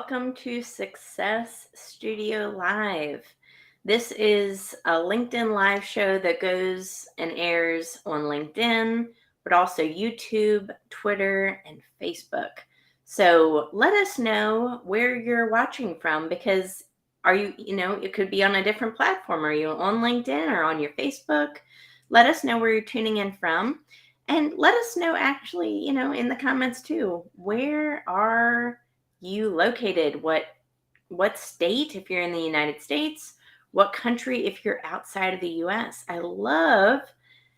welcome to Success Studio Live. This is a LinkedIn live show that goes and airs on LinkedIn, but also YouTube, Twitter, and Facebook. So let us know where you're watching from because it could be on a different platform. Are you on LinkedIn or on your Facebook? Let us know where you're tuning in from. And let us know actually, in the comments too, where are you located? What state if you're in the United States? What country if you're outside of the US? I love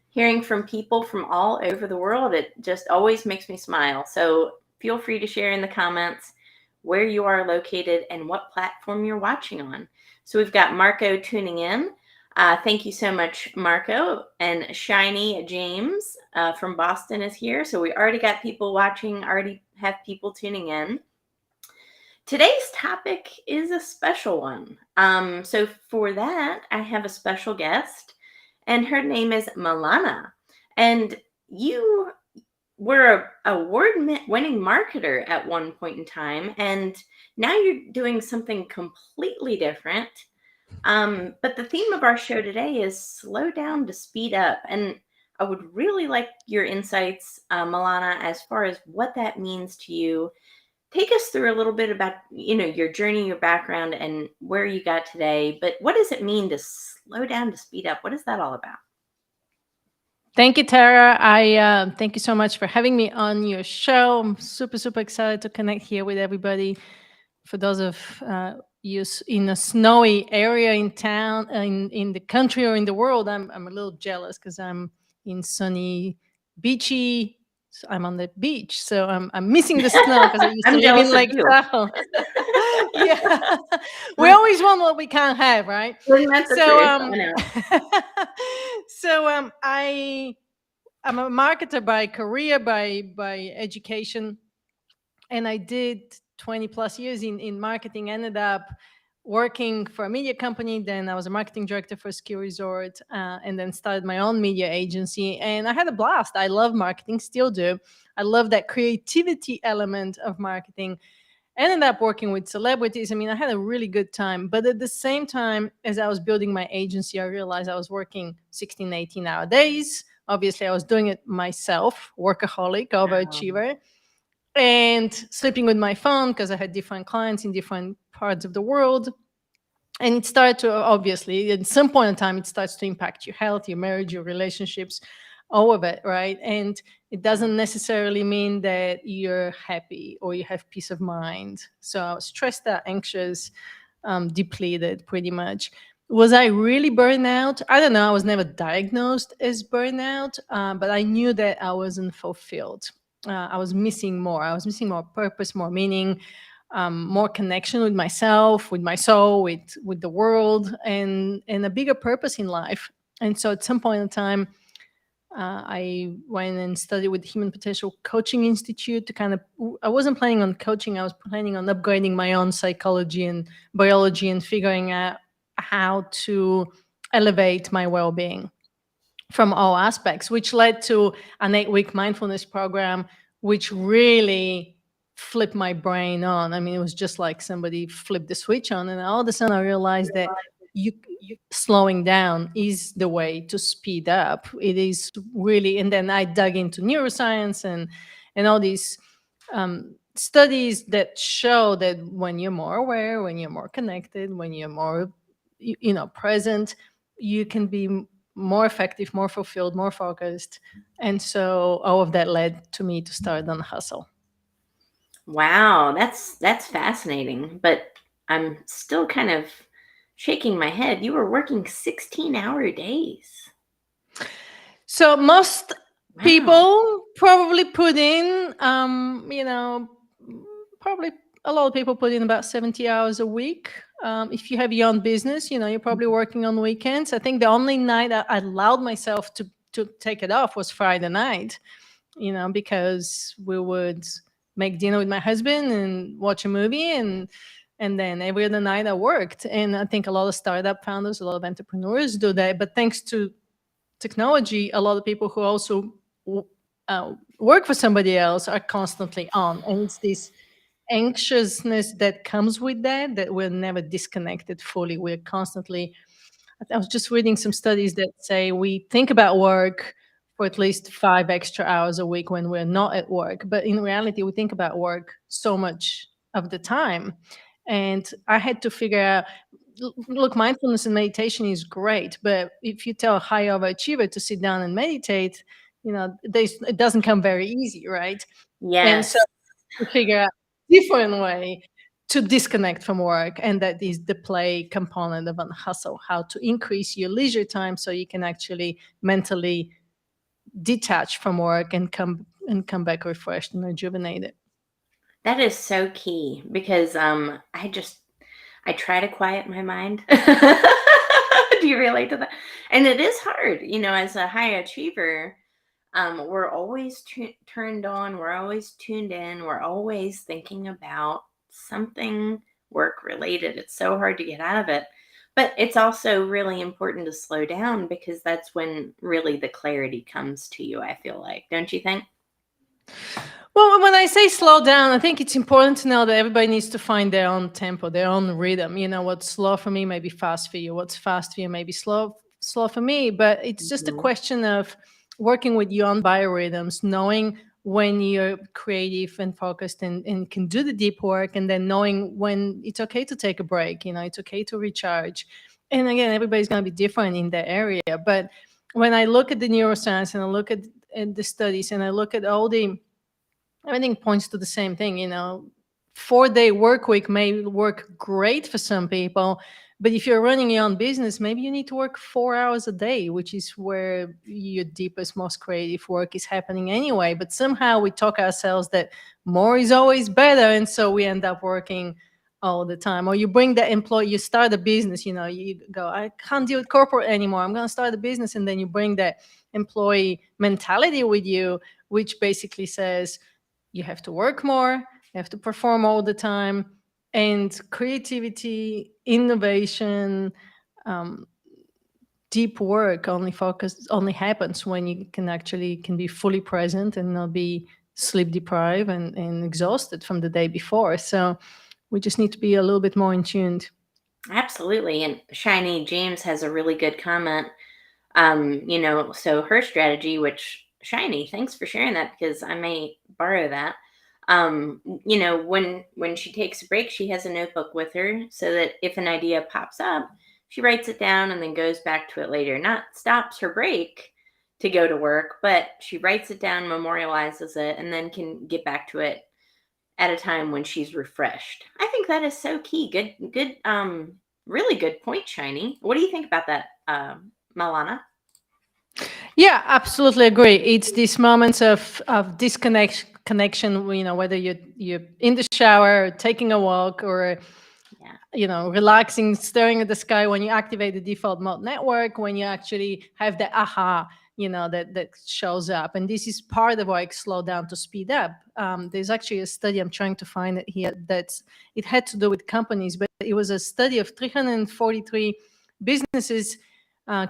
hearing from people from all over the world. It just always makes me smile. So feel free to share in the comments where you are located and what platform you're watching on. So we've got Marco tuning in. Thank you so much, Marco. And Shiny James from Boston is here. So we already got people watching, already have people tuning in. Today's topic is a special one. So for that, I have a special guest, and her name is Milena. And you were an award-winning marketer at one point in time, and now you're doing something completely different. But the theme of our show today is slow down to speed up. And I would really like your insights, Milena, as far as what that means to you. Take us through a little bit about, your journey, your background, and where you got today. But what does it mean to slow down to speed up? What is that all about? Thank you, Tara. I thank you so much for having me on your show. I'm super, super excited to connect here with everybody. For those of you in a snowy area in town, in the country or in the world, I'm a little jealous because I'm in sunny, beachy. So I'm on the beach, so I'm missing the snow because I used to I'm live in jealous of Lake you. Tahoe. Yeah, we always want what we can't have, right? Isn't that the So truth? I know. I'm a marketer by career, by education, and I did 20 plus years in marketing. Ended up working for a media company. Then I was a marketing director for a ski resort, and then started my own media agency. And I had a blast. I love marketing, still do. I love that creativity element of marketing. Ended up working with celebrities. I mean, I had a really good time. But at the same time, as I was building my agency, I realized I was working 16, 18-hour days. Obviously, I was doing it myself, workaholic, overachiever, and sleeping with my phone because I had different clients in different parts of the world. And it started to, obviously, at some point in time, it starts to impact your health, your marriage, your relationships, all of it, right? And it doesn't necessarily mean that you're happy or you have peace of mind. So I was stressed out, anxious, depleted pretty much. Was I really burned out? I don't know. I was never diagnosed as burnout, but I knew that I wasn't fulfilled. I was missing more. I was missing more purpose, more meaning, more connection with myself, with my soul, with the world, and a bigger purpose in life. And so at some point in time, I went and studied with Human Potential Coaching Institute to kind of, I wasn't planning on coaching. I was planning on upgrading my own psychology and biology and figuring out how to elevate my well-being from all aspects, which led to an 8-week mindfulness program, which really flipped my brain on. I mean, it was just like somebody flipped the switch on, and all of a sudden I realized that you slowing down is the way to speed up. It is really, and then I dug into neuroscience and all these studies that show that when you're more aware, when you're more connected, when you're more present, you can be more effective, more fulfilled, more focused. And so all of that led to me to start on hustle. Wow, that's fascinating. But I'm still kind of shaking my head. You were working 16-hour days. So most Wow. people probably put in, probably a lot of people put in about 70 hours a week. If you have your own business, you're probably working on weekends. I think the only night I allowed myself to take it off was Friday night, because we would make dinner with my husband and watch a movie, and then every other night I worked. And I think a lot of startup founders, a lot of entrepreneurs do that. But thanks to technology, a lot of people who also work for somebody else are constantly on, and it's this anxiousness that comes with that, that we're never disconnected fully. We're constantly, I was just reading some studies that say we think about work for at least 5 extra hours a week when we're not at work. But in reality, we think about work so much of the time. And I had to figure out, look, mindfulness and meditation is great, but if you tell a high overachiever to sit down and meditate, it doesn't come very easy, right? And so Yes. to figure out a different way to disconnect from work, and that is the play component of a hustle, how to increase your leisure time so you can actually mentally detach from work and come back refreshed and rejuvenated. That is so key because I try to quiet my mind. Do you relate to that? And it is hard, as a high achiever. We're always turned on, we're always tuned in, we're always thinking about something work related. It's so hard to get out of it. But it's also really important to slow down because that's when really the clarity comes to you, I feel like. Don't you think? Well, when I say slow down, I think it's important to know that everybody needs to find their own tempo, their own rhythm. What's slow for me may be fast for you. What's fast for you may be slow for me. But it's just a Mhm. question of working with your own biorhythms, knowing when you're creative and focused and can do the deep work, and then knowing when it's okay to take a break. It's okay to recharge. And again, everybody's going to be different in that area. But when I look at the neuroscience and I look at the studies and I look at all the everything points to the same thing. 4-day work week may work great for some people, but if you're running your own business, maybe you need to work 4 hours a day, which is where your deepest, most creative work is happening anyway. But somehow we talk ourselves that more is always better, and so we end up working all the time. Or you bring the employee, you start a business, you go, I can't deal with corporate anymore, I'm going to start a business. And then you bring that employee mentality with you, which basically says you have to work more, you have to perform all the time, and creativity, innovation, um, deep work only happens when you can be fully present and not be sleep deprived and exhausted from the day before. So we just need to be a little bit more in tuned. Absolutely. And Shiny James has a really good comment. So her strategy, which Shiny, thanks for sharing that because I may borrow that. When she takes a break, she has a notebook with her so that if an idea pops up, she writes it down and then goes back to it later. Not stops her break to go to work, but she writes it down, memorializes it, and then can get back to it at a time when she's refreshed. I think that is so key. Good, really good point, Shiny. What do you think about that, Milana? Yeah, absolutely agree. It's these moments of disconnect connection, whether you're in the shower, taking a walk, or Yeah, relaxing, staring at the sky, when you activate the default mode network, when you actually have the aha, that shows up. And this is part of like slow down to speed up. There's actually a study, I'm trying to find it here, that's it had to do with companies, but it was a study of 343 businesses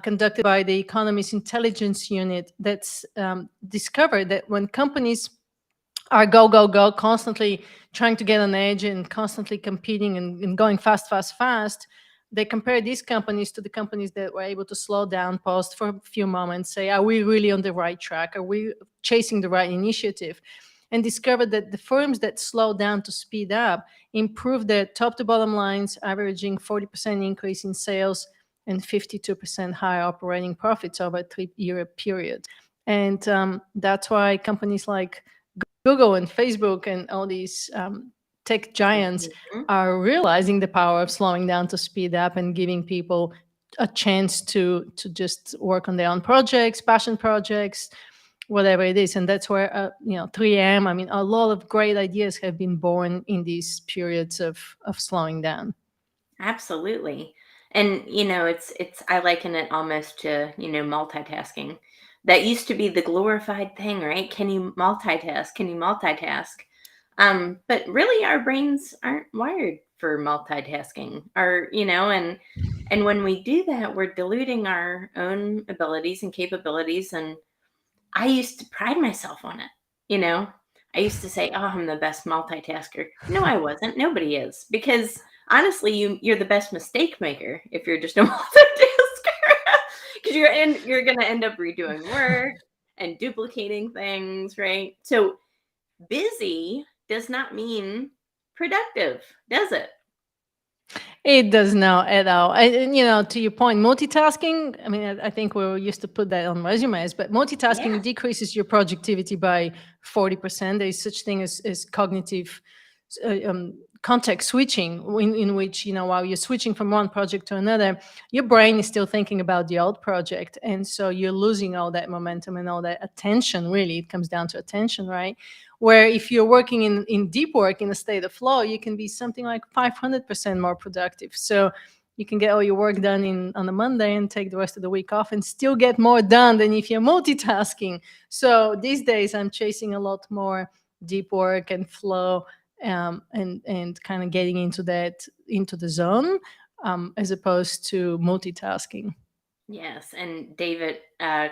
conducted by the Economist Intelligence Unit that's discovered that when companies are go go go, constantly trying to get on edge and constantly competing and going fast fast fast, they compare these companies to the companies that were able to slow down, pause for a few moments, say, are we really on the right track, are we chasing the right initiative, and discovered that the firms that slow down to speed up improved their top to bottom lines, averaging 40% increase in sales and 52% higher operating profits over a 3-year period. And that's why companies like Google and Facebook and all these tech giants mhm. are realizing the power of slowing down to speed up and giving people a chance to just work on their own projects, passion projects, whatever it is. And that's where 3M. I mean, a lot of great ideas have been born in these periods of slowing down. Absolutely. And it's I liken it almost to, multitasking. That used to be the glorified thing, right? Can you multitask? Can you multitask? But really our brains aren't wired for multitasking. And when we do that, we're diluting our own abilities and capabilities. And I used to pride myself on it, you know. I used to say, "Oh, I'm the best multitasker." No, I wasn't. Nobody is. Because honestly, you're the best mistake maker if you're just a multitasker. Because you're gonna end up redoing work and duplicating things, right? So busy does not mean productive, does it? It does not at all. And, to your point, multitasking, I mean, I think we used to put that on resumes, but Yeah. multitasking decreases your productivity by 40%. There is such thing as cognitive context switching, in which, while you're switching from one project to another, your brain is still thinking about the old project. And so you're losing all that momentum and all that attention. Really, it comes down to attention, right? Where if you're working in deep work in a state of flow, you can be something like 500% more productive. So you can get all your work done on a Monday and take the rest of the week off and still get more done than if you're multitasking. So these days I'm chasing a lot more deep work and flow, and kind of getting into the zone, as opposed to multitasking. Yes, and David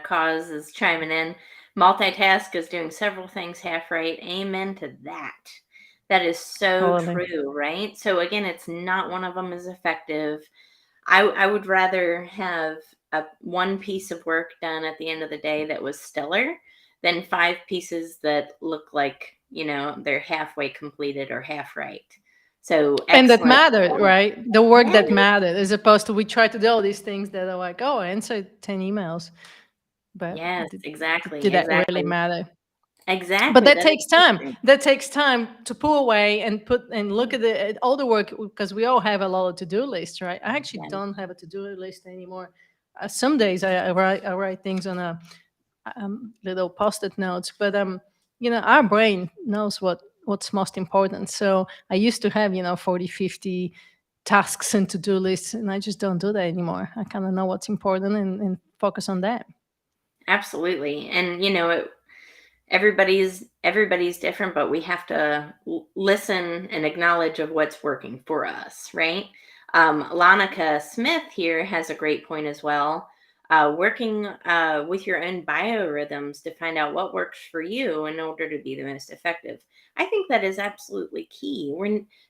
Cause is chiming in. Multitask is doing several things half right. Amen to that. That is so Totally. true, right? So again, it's not one of them is effective. I would rather have one piece of work done at the end of the day that was stellar than five pieces that look like, they're halfway completed or half right. So And that excellent. mattered, right? The work Yeah. that mattered, as opposed to we try to do all these things that are like, oh, I answered 10 emails. But Yes, did exactly, that really exactly. matter? But Exactly. that That is takes so time. true. That takes time to pull away and put and look at all the work, because we all have a lot of to-do lists, right? I actually Yeah. don't have a to-do list anymore. Some days I write things on a little post-it notes, but our brain knows what's most important. So I used to have 40, 50 tasks and to-do lists, and I just don't do that anymore. I kind of know what's important and focus on that. Absolutely. And everybody's different, but we have to listen and acknowledge of what's working for us, right? Lanika Smith here has a great point as well. Working with your own biorhythms to find out what works for you in order to be the most effective. I think that is absolutely key.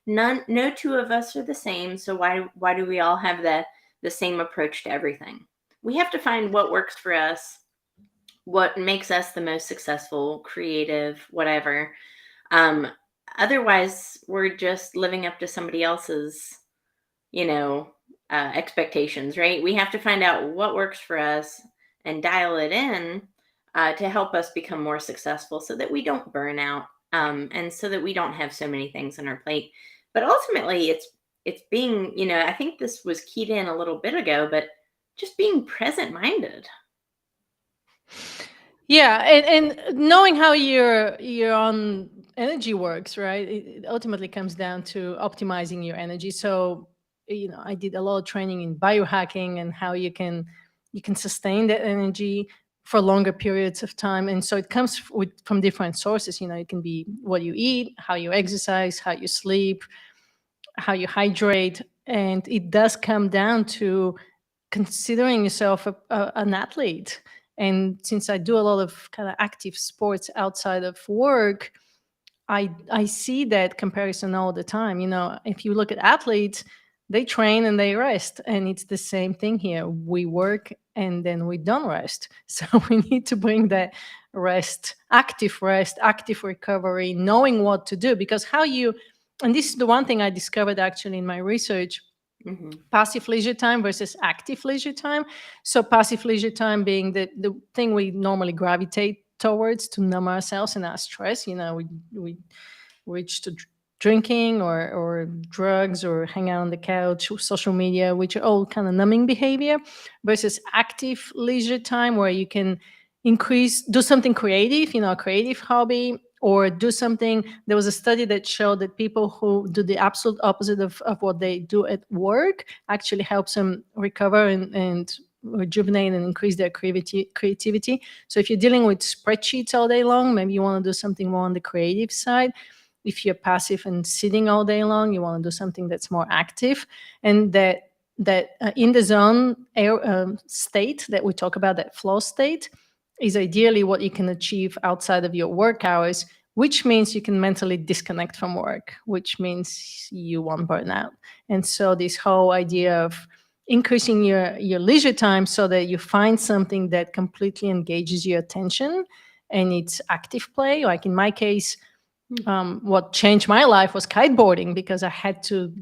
No two of us are the same, so why do we all have the same approach to everything? We have to find what works for us, what makes us the most successful, creative, whatever. Um, Otherwise, we're just living up to somebody else's, you know, expectations, right? We have to find out what works for us and dial it in to help us become more successful, so that we don't burn out, and so that we don't have so many things on our plate. But ultimately, it's being, I think this was keyed in a little bit ago, but just being present minded. Yeah, and knowing how your own energy works, right? It ultimately comes down to optimizing your energy. So, I did a lot of training in biohacking and how you can sustain that energy for longer periods of time. And so it comes from different sources. It can be what you eat, how you exercise, how you sleep, how you hydrate, and it does come down to considering yourself an athlete. And since I do a lot of kind of active sports outside of work, I see that comparison all the time. If you look at athletes, they train and they rest, and it's the same thing here. We work and then we don't rest. So we need to bring that rest, active recovery, knowing what to do. Because and this is the one thing I discovered actually in my research: Hmm. passive leisure time versus active leisure time. So passive leisure time being the thing we normally gravitate towards to numb ourselves and our stress. We reach to drinking or drugs or hang out on the couch, social media, which are all kind of numbing behavior, versus active leisure time where you can do something creative, a creative hobby, or do something. There was a study that showed that people who do the absolute opposite of what they do at work actually helps them recover and rejuvenate and increase their creativity. So if you're dealing with spreadsheets all day long, maybe you want to do something more on the creative side. If you're passive and sitting all day long, you want to do something that's more active. And that in the zone state that we talk about, that flow state, is ideally what you can achieve outside of your work hours, which means you can mentally disconnect from work, which means you won't burn out. And so this whole idea of increasing your leisure time so that you find something that completely engages your attention and it's active play. Like in my case, what changed my life was kiteboarding, because I had to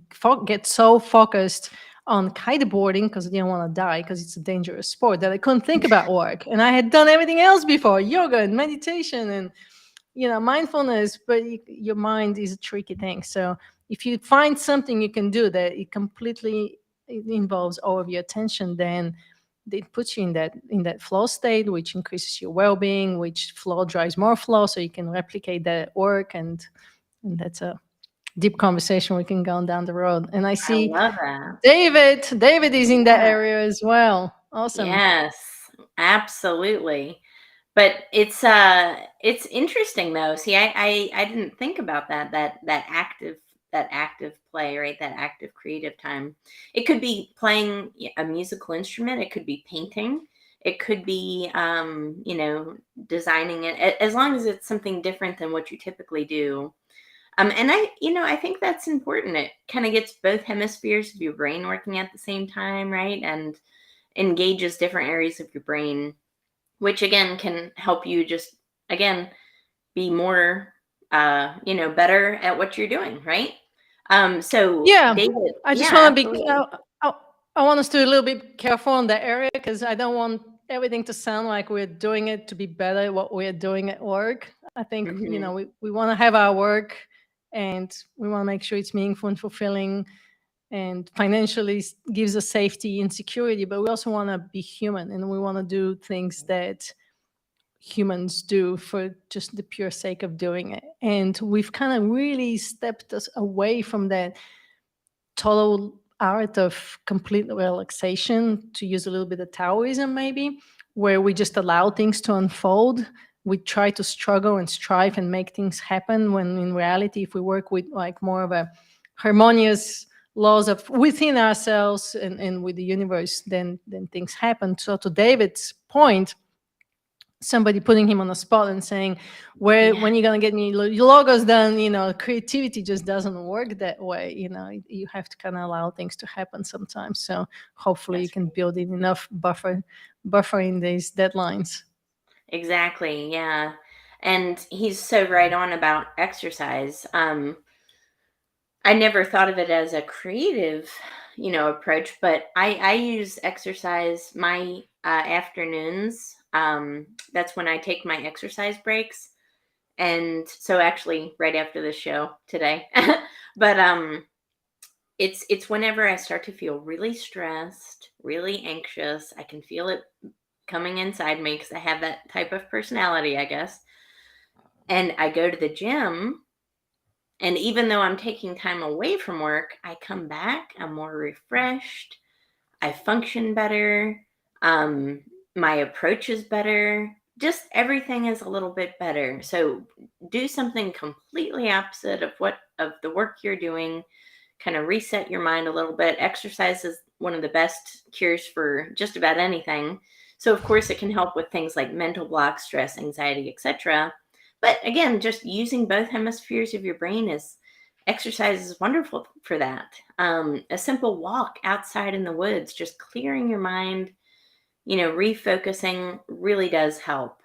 get so focused on kiteboarding because I didn't want to die, because it's a dangerous sport, that I couldn't think about work. And I had done everything else before, yoga and meditation and mindfulness, but your mind is a tricky thing. So if you find something you can do that it involves all of your attention, then it puts you in that flow state, which increases your well-being, which flow drives more flow, so you can replicate that at work. And that's a deep conversation we can go down the road. And I I see love that. David is in that Yeah. area as well. Awesome. Yes, absolutely. But it's interesting though. See, I didn't think about that active play, right? That active creative time. It could be playing a musical instrument, it could be painting, it could be designing it, as long as it's something different than what you typically do. And I think that's important. It kind of gets both hemispheres of your brain working at the same time, right? And engages different areas of your brain, which again can help you just again be more better at what you're doing, right? So Yeah, David, I just yeah, want to be. absolutely. I, I want us to be a little bit careful on that area, because I don't want everything to sound like we're doing it to be better at what we're doing at work. I think Hmm. we want to have our work, and we want to make sure it's meaningful and fulfilling, and financially gives us safety and security. But we also want to be human, and we want to do things that humans do for just the pure sake of doing it. And we've kind of really stepped us away from that total art of complete relaxation, to use a little bit of Taoism, maybe, where we just allow things to unfold. We try to struggle and strive and make things happen, when in reality, if we work with like more of a harmonious laws of within ourselves and with the universe, then things happen. So to David's point, somebody putting him on the spot and saying, where Yeah, when you're going to get me your logos done, creativity just doesn't work that way. You have to kind of allow things to happen sometimes. So hopefully you that's can right. build in enough buffer in these deadlines. Exactly. Yeah. And he's so right on about exercise. I never thought of it as a creative, approach, but I use exercise my afternoons. That's when I take my exercise breaks. And so actually right after the show today. But it's whenever I start to feel really stressed, really anxious. I can feel it coming inside me because I have that type of personality, I guess. And I go to the gym, and even though I'm taking time away from work, I come back, I'm more refreshed, I function better, um, my approach is better, just everything is a little bit better. So do something completely opposite of the work you're doing, kind of reset your mind a little bit. Exercise is one of the best cures for just about anything. So of course it can help with things like mental blocks, stress, anxiety, etc. But again, just using both hemispheres of your brain is exercise is wonderful for that. A simple walk outside in the woods, just clearing your mind, refocusing really does help.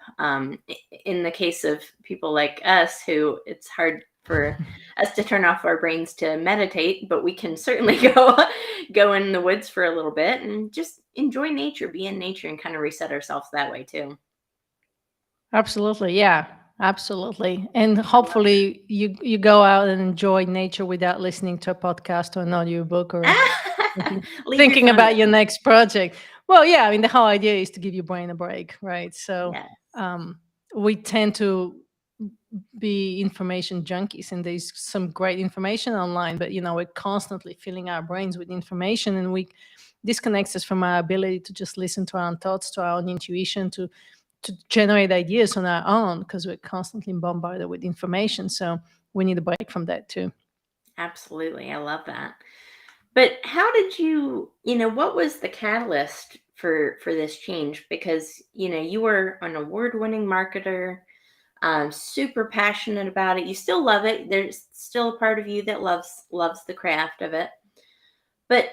In the case of people like us, who it's hard for us to turn off our brains to meditate, but we can certainly go in the woods for a little bit and just enjoy nature, be in nature, and kind of reset ourselves that way too. Absolutely, yeah, absolutely. And hopefully you go out and enjoy nature without listening to a podcast or an audiobook, or thinking, Leave your thinking phone about your down. next project. Well, yeah, I mean, the whole idea is to give your brain a break, right? So Yeah, um, we tend to be information junkies, and there's some great information online, but we're constantly filling our brains with information, and we disconnects us from our ability to just listen to our own thoughts, to our own intuition, to generate ideas on our own, because we're constantly bombarded with information. So we need a break from that too. absolutely. I love that. But how did what was the catalyst for this change? Because, you were an award-winning marketer. super passionate about it. You still love it. There's still a part of you that loves the craft of it. But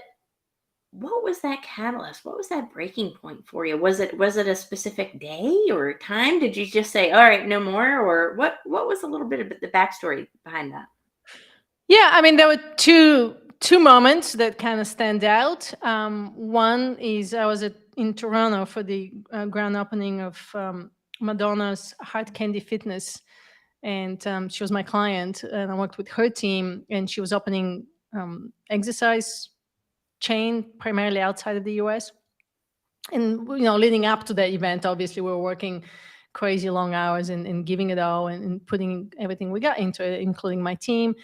what was that catalyst? What was that breaking point for you? Was it a specific day or time? Did you just say, "All right, no more," or what was a little bit of the backstory behind that? Yeah, I mean, there were two moments that kind of stand out. One is I was in Toronto for the grand opening of Madonna's Heart Candy Fitness, and she was my client, and I worked with her team, and she was opening exercise chain primarily outside of the US. And leading up to that event, obviously we were working crazy long hours and giving it all and putting everything we got into it, including my team.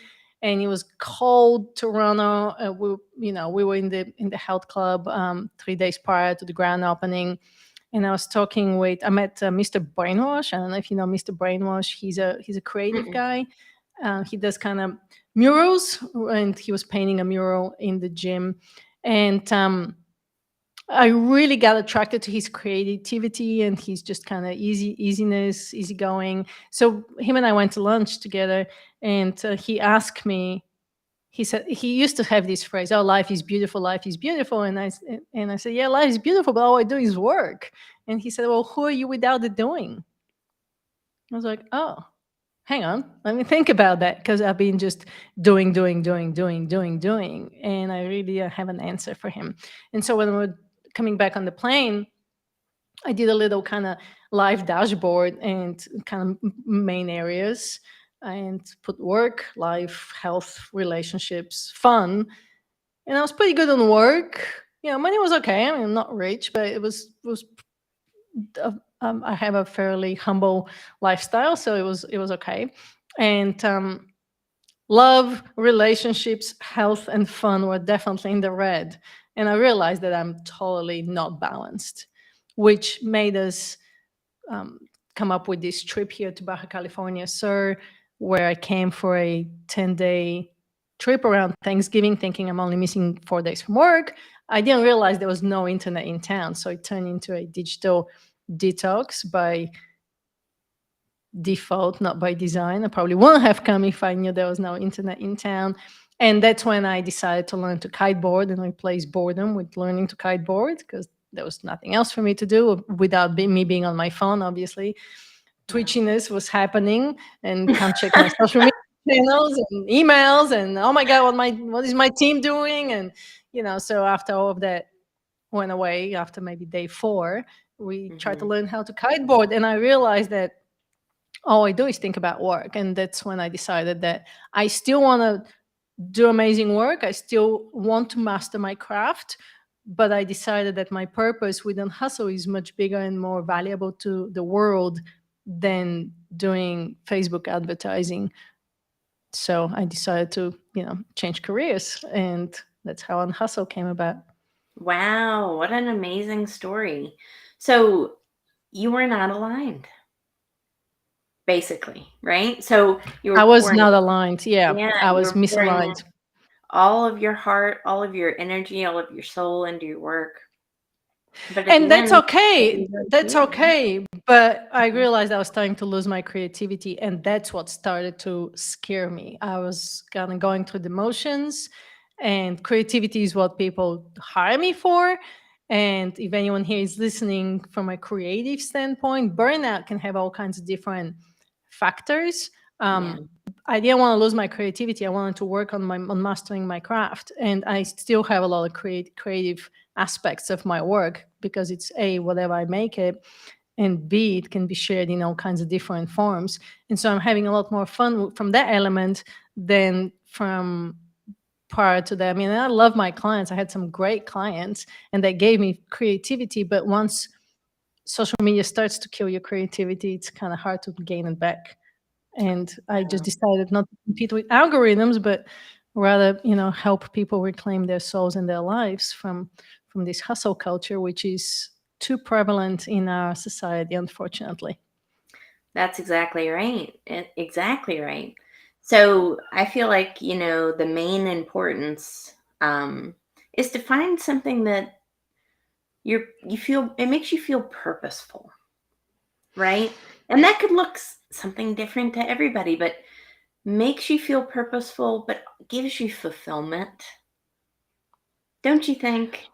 And it was cold Toronto. We were in the health club 3 days prior to the grand opening, and I met Mr. Brainwash. I don't know if you know Mr. Brainwash. He's a creative Mm-mm. guy. He does kind of murals, and he was painting a mural in the gym. And I really got attracted to his creativity, and he's just kind of easiness, easygoing. So him and I went to lunch together, and he asked me. He said he used to have this phrase, "Oh, life is beautiful," and I said, "Yeah, life is beautiful, but all I do is work." And he said, "Well, who are you without it doing?" I was like, "Oh, hang on, let me think about that," because I've been just doing, doing, doing, doing, doing, doing, and I really have an answer for him. And so when we were coming back on the plane, I did a little kind of live dashboard and kind of main areas and put work, life, health, relationships, fun. And I was pretty good on work. Money was okay. I mean, I'm not rich, but it was I have a fairly humble lifestyle, so it was okay. And love, relationships, health, and fun were definitely in the red. And I realized that I'm totally not balanced, which made us um, come up with this trip here to Baja California Sur, where I came for a 10-day trip around Thanksgiving, thinking I'm only missing 4 days from work. I didn't realize there was no internet in town, so it turned into a digital detox by default, not by design. I probably wouldn't have come if I knew there was no internet in town. And that's when I decided to learn to kiteboard and replace boredom with learning to kiteboard, because there was nothing else for me to do without me being on my phone, obviously. Twitchiness was happening and can't check my social media channels and emails and, oh my God, what is my team doing? And so after all of that went away, after maybe day 4, we tried to Hmm. learn how to kiteboard, and I realized that all I do is think about work. And that's when I decided that I still want to do amazing work. I still want to master my craft. But I decided that my purpose within Hustle is much bigger and more valuable to the world than doing Facebook advertising. So I decided to, change careers. And that's how On Hustle came about. Wow, what an amazing story. So you were not aligned, basically, right? So you I were was pouring, not aligned. Yeah, yeah, I you was were pouring misaligned. all of your heart, all of your energy, all of your soul into your work. But at And the that's end, what okay. you really That's feel, right? okay. But I Mhm. realized I was starting to lose my creativity, and that's what started to scare me. I was kind of going through the motions, and creativity is what people hire me for. And if anyone here is listening from a creative standpoint, burnout can have all kinds of different factors. Yeah. I didn't want to lose my creativity. I wanted to work on mastering my craft, and I still have a lot of creative aspects of my work, because it's A, whatever I make it, and B, it can be shared in all kinds of different forms. And so I'm having a lot more fun from that element than from prior to that. I mean, I love my clients. I had some great clients, and they gave me creativity. But once social media starts to kill your creativity, it's kind of hard to gain it back. And I just decided not to compete with algorithms, but rather, help people reclaim their souls and their lives from this hustle culture, which is too prevalent in our society, unfortunately. That's exactly right. Exactly right. So I feel like, the main importance is to find something that you feel it makes you feel purposeful, right? And that could look something different to everybody, but makes you feel purposeful, but gives you fulfillment. Don't you think?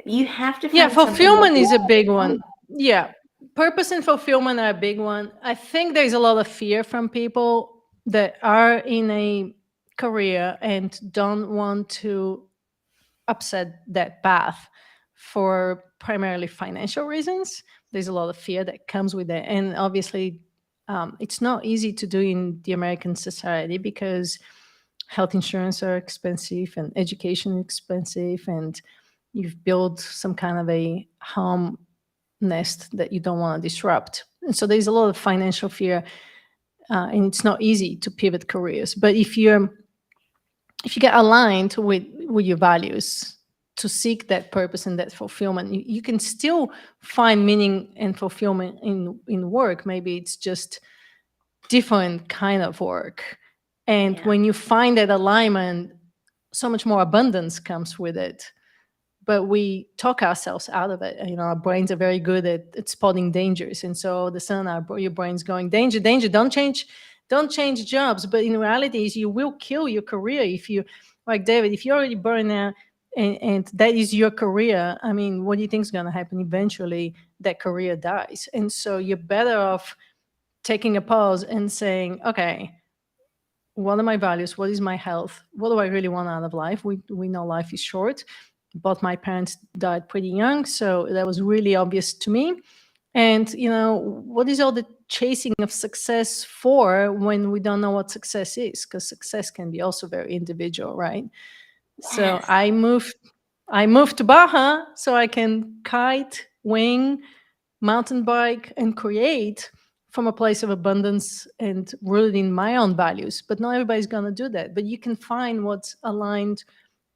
You have to Yeah, find something that fulfillment you is a big love. one. Yeah. Purpose and fulfillment are a big one. I think there's a lot of fear from people that are in a career and don't want to upset that path for primarily financial reasons. There's a lot of fear that comes with it. And obviously, it's not easy to do in the American society because health insurance are expensive and education expensive, and you've built some kind of a home nest that you don't want to disrupt. And so there's a lot of financial fear, and it's not easy to pivot careers. But if you get aligned with your values to seek that purpose and that fulfillment, you can still find meaning and fulfillment in work. Maybe it's just different kind of work. And Yeah. when you find that alignment, so much more abundance comes with it. But we talk ourselves out of it. You know, our brains are very good at spotting dangers, and so all of a sudden your brain's going, danger, danger, don't change jobs. But in reality, is you will kill your career if you, like David, if you're already burned out, and that is your career. I mean, what do you think is going to happen? Eventually, that career dies, and so you're better off taking a pause and saying, okay, what are my values? What is my health? What do I really want out of life? We know life is short. Both my parents died pretty young, so that was really obvious to me. And what is all the chasing of success for when we don't know what success is? Because success can be also very individual, right? So Yes. I moved to Baja so I can kite, wing, mountain bike, and create from a place of abundance and rooted in my own values. But not everybody's going to do that. But you can find what's aligned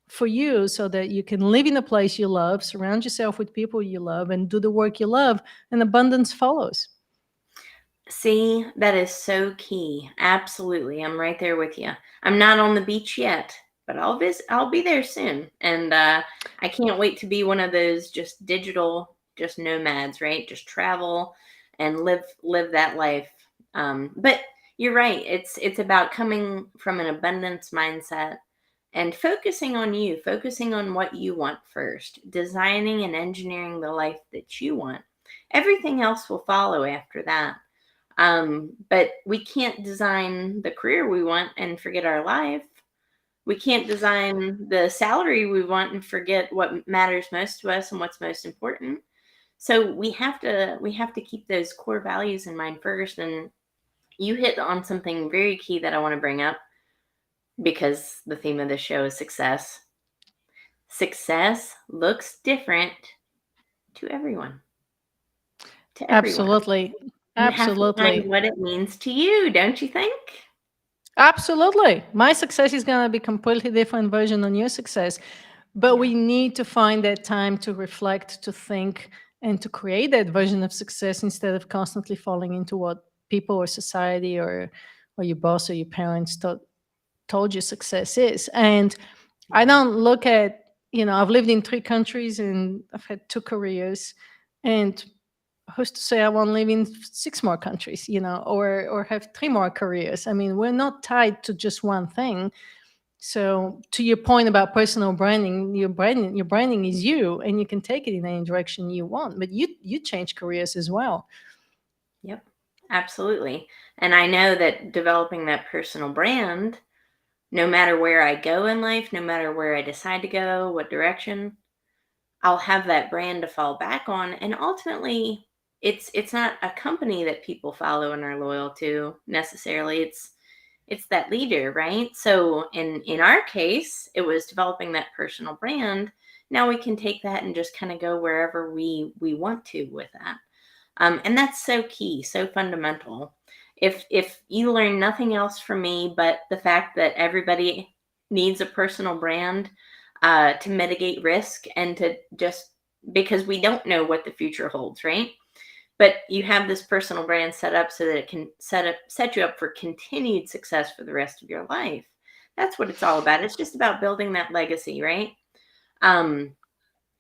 for you so that you can live in a place you love, surround yourself with people you love, and do the work you love, and abundance follows. See, that is so key. Absolutely. I'm right there with you. I'm not on the beach yet, but I'll be there soon. And I can't wait to be one of those just digital just nomads, right? Just travel and live that life. But you're right. It's about coming from an abundance mindset and focusing on you, focusing on what you want first, designing and engineering the life that you want. Everything else will follow after that. But we can't design the career we want and forget our life. We can't design the salary we want and forget what matters most to us and what's most important. So we have to keep those core values in mind first. And you hit on something very key that I want to bring up because the theme of the show is success. Success looks different to everyone. To everyone. Absolutely. You have to find Absolutely. what it means to you, don't you think? Absolutely. My success is going to be completely different version on your success. But Yeah. we need to find that time to reflect, to think, and to create that version of success instead of constantly falling into what people or society or your boss or your parents told you success is. And I Yeah. don't look at, I've lived in 3 countries and I've had 2 careers. And who's to say I won't live in 6 more countries, or have 3 more careers? I mean, we're not tied to just one thing. So to your point about personal branding, your branding is you, and you can take it in any direction you want. But you change careers as well. Yep, absolutely. And I know that developing that personal brand, no matter where I go in life, no matter where I decide to go, what direction, I'll have that brand to fall back on. And ultimately, it's not a company that people follow and are loyal to necessarily. It's that leader, right? So in our case, it was developing that personal brand. Now we can take that and just kind of go wherever we want to with that. And that's so key, so fundamental. If you learn nothing else from me but the fact that everybody needs a personal brand to mitigate risk and to just because we don't know what the future holds, right? But you have this personal brand set up so that it can set you up for continued success for the rest of your life. That's what it's all about. It's just about building that legacy, right? Um,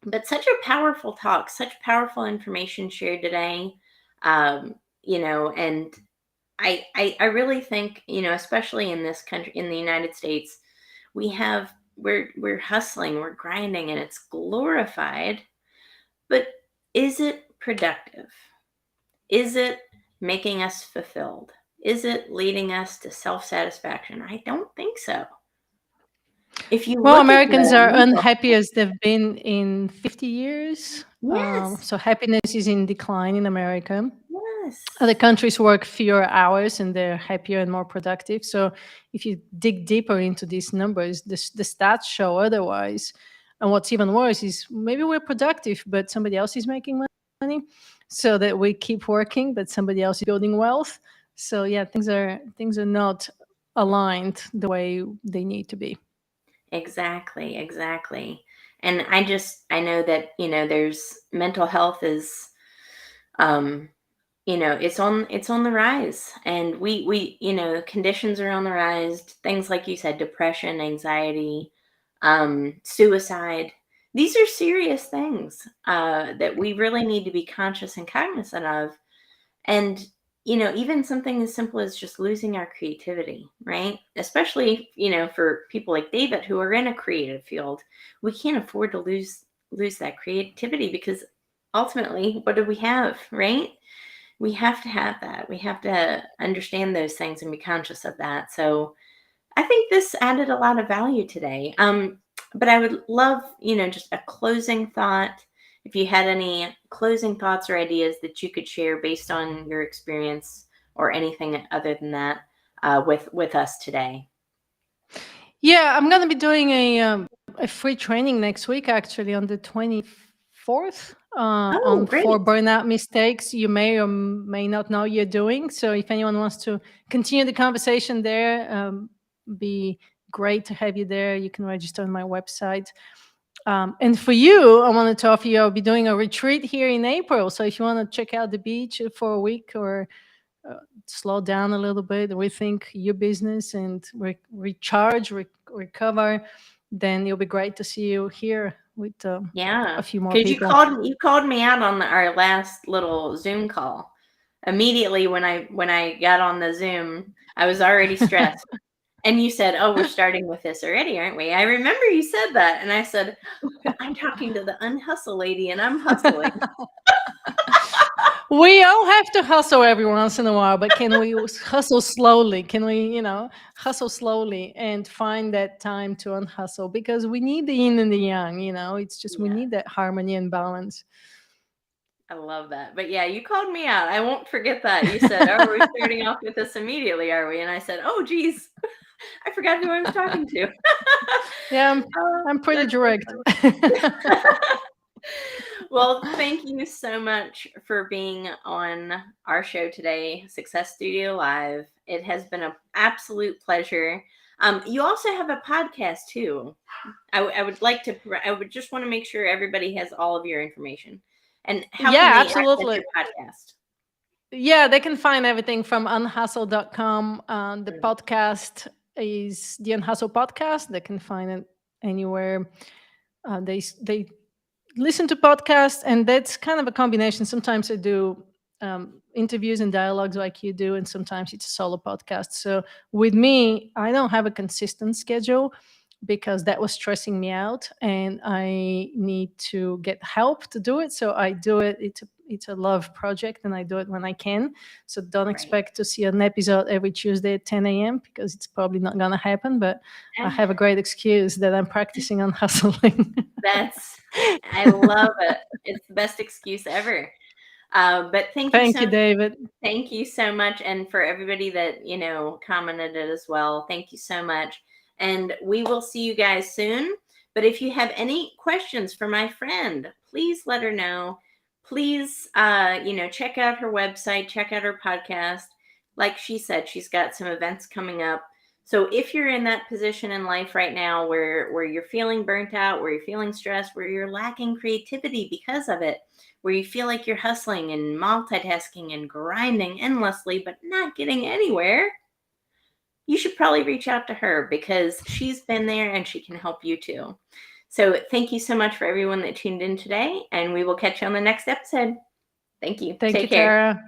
but such a powerful talk, such powerful information shared today. And I really think, especially in this country, in the United States, we're hustling, we're grinding, and it's glorified. But is it productive? Is it making us fulfilled? Is it leading us to self-satisfaction? I don't think so. If you Well, look at Americans the are mental, unhappy as they've been in 50 years. yes, So happiness is in decline in America. Other yes, countries work fewer hours and they're happier and more productive. So if you dig deeper into these numbers, the stats show otherwise. And what's even worse is maybe we're productive, but somebody else is making money. So that we keep working, but somebody else is building wealth. So yeah, things are not aligned the way they need to be. exactly, exactly. And I know that, there's mental health is, um, it's on the rise, and we conditions are on the rise. Things like you said, depression, anxiety, suicide. These are serious things that we really need to be conscious and cognizant of. And even something as simple as just losing our creativity, right? Especially for people like David who are in a creative field, we can't afford to lose that creativity, because ultimately, what do we have, right? We have to have that. We have to understand those things and be conscious of that. So I think this added a lot of value today. But I would love, just a closing thought. If you had any closing thoughts or ideas that you could share based on your experience or anything other than that, with us today. Yeah, I'm gonna be doing a free training next week, actually, on the 24th, Oh, on four great. burnout mistakes you may or may not know you're doing. So if anyone wants to continue the conversation there, be great to have you there. You can register on my website. And for you, I wanted to offer you, I'll be doing a retreat here in April. So if you want to check out the beach for a week, or uh, slow down a little bit, rethink your business, and recharge, recover, then it'll be great to see you here with Yeah, a few more because people. you called me out on our last little Zoom call. Immediately when I got on the Zoom, I was already stressed. And you said, "Oh, we're starting with this already, aren't we?" I remember you said that, and I said, "Well, I'm talking to the unhustle lady, and I'm hustling." We all have to hustle every once in a while, but can we hustle slowly? Can we, hustle slowly and find that time to unhustle? Because we need the yin and the yang, it's just we Yeah, need that harmony and balance. I love that. But yeah, you called me out. I won't forget that. You said, "Oh, are we starting off with this immediately, are we?" And I said, "Oh, geez, I forgot who I was talking to." Yeah, I'm pretty That's so direct. funny. Well, thank you so much for being on our show today, Success Studio Live. It has been an absolute pleasure. You also have a podcast too. I would like to. I would just want to make sure everybody has all of your information. And how can Yeah, they access absolutely. your podcast? Yeah, they can find everything from unhustle.com. The Great. podcast is the Unhustle Podcast. They can find it anywhere. They listen to podcasts, and that's kind of a combination. Sometimes I do interviews and dialogues like you do, and sometimes it's a solo podcast. So with me, I don't have a consistent schedule because that was stressing me out, and I need to get help to do it. So I do it. It's a love project, and I do it when I can. So don't Right. expect to see an episode every Tuesday at 10 a.m. because it's probably not going to happen. But I Eh, have a great excuse that I'm practicing on hustling. That's. I love it. It's the best excuse ever. But Thank you, David. thank you so much, and for everybody that commented it as well. Thank you so much, and we will see you guys soon. But if you have any questions for my friend, please let her know. Please, check out her website, check out her podcast. Like she said, she's got some events coming up. So if you're in that position in life right now where you're feeling burnt out, where you're feeling stressed, where you're lacking creativity because of it, where you feel like you're hustling and multitasking and grinding endlessly but not getting anywhere, you should probably reach out to her, because she's been there and she can help you too. So thank you so much for everyone that tuned in today, and we will catch you on the next episode. Thank you. Thank you, Take care. Tara.